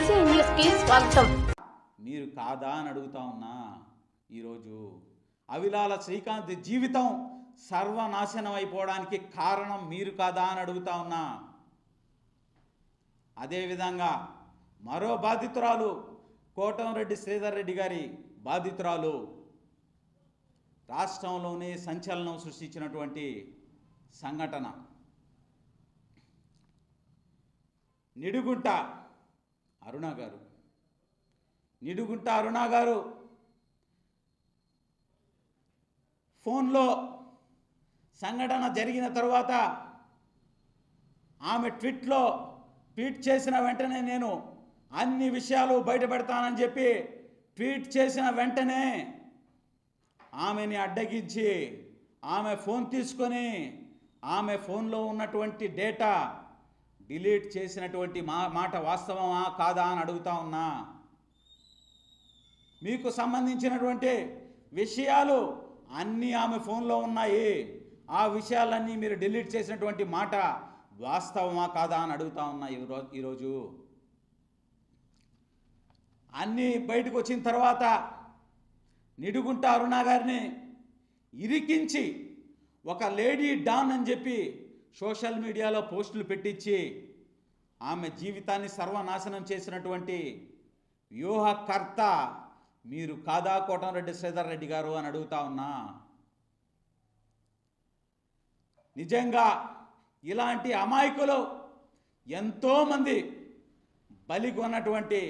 BC న్యూస్కి స్వాగతం. మీరు కాదా అని అడుగుతా ఉన్నా. ఈరోజు అవిలాల శ్రీకాంత్ జీవితం సర్వనాశనం అయిపోవడానికి కారణం మీరు కాదా అని అడుగుతా ఉన్నా. అదేవిధంగా మరో బాధితురాలు కోటంరెడ్డి శ్రీధర్ రెడ్డి గారి బాధితురాలు రాష్ట్రంలోనే సంచలనం సృష్టించినటువంటి సంఘటన. నిడుగుంట అరుణ గారు ఫోన్లో సంఘటన జరిగిన తర్వాత ఆమె ట్వీట్ చేసిన వెంటనే నేను అన్ని విషయాలు బయటపెడతానని చెప్పి ట్వీట్ చేసిన వెంటనే ఆమెని అడ్డగించి ఆమె ఫోన్ తీసుకొని ఆమె ఫోన్లో ఉన్నటువంటి డేటా డిలీట్ చేసినటువంటి మాట వాస్తవమా కాదా అని అడుగుతా ఉన్నా. మీకు సంబంధించినటువంటి విషయాలు అన్నీ ఆమె ఫోన్లో ఉన్నాయి. ఆ విషయాలన్నీ మీరు డిలీట్ చేసినటువంటి మాట వాస్తవమా కాదా అని అడుగుతా ఉన్నా. ఈరోజు అన్నీ బయటకు వచ్చిన తర్వాత నిడుగుంట అరుణ గారిని ఇరికించి ఒక లేడీ డాన్ అని చెప్పి సోషల్ మీడియాలో పోస్టులు పెట్టించి ఆమె జీవితాన్ని సర్వనాశనం చేసినటువంటి వ్యూహకర్త మీరు కాదా కోటంరెడ్డి శ్రీధర్ రెడ్డి గారు అని అడుగుతా ఉన్నా. నిజంగా ఇలాంటి అమాయకులు ఎంతోమంది బలిగొన్నటువంటి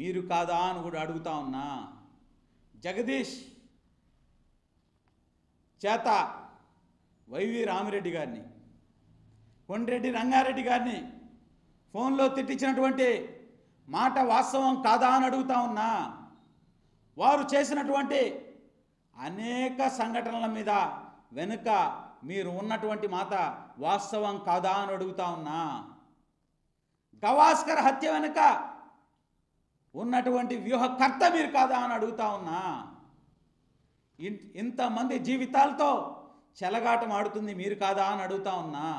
మీరు కాదా అని కూడా అడుగుతా ఉన్నా. జగదీష్ చేత వైవి రామిరెడ్డి గారిని, కొండ్రెడ్డి రంగారెడ్డి గారిని ఫోన్లో తిట్టించినటువంటి మాట వాస్తవం కాదా అని అడుగుతా ఉన్నా. వారు చేసినటువంటి అనేక సంఘటనల మీద వెనుక మీరు ఉన్నటువంటి మాట వాస్తవం కాదా అని అడుగుతా ఉన్నా. గవాస్కర్ హత్య వెనుక ఉన్నటువంటి వ్యూహకర్త మీరు కాదా అని అడుగుతా ఉన్నా. ఇంతమంది జీవితాలతో చెలగాటం ఆడుతుంది మీరు కాదా అని అడుగుతా ఉన్నా.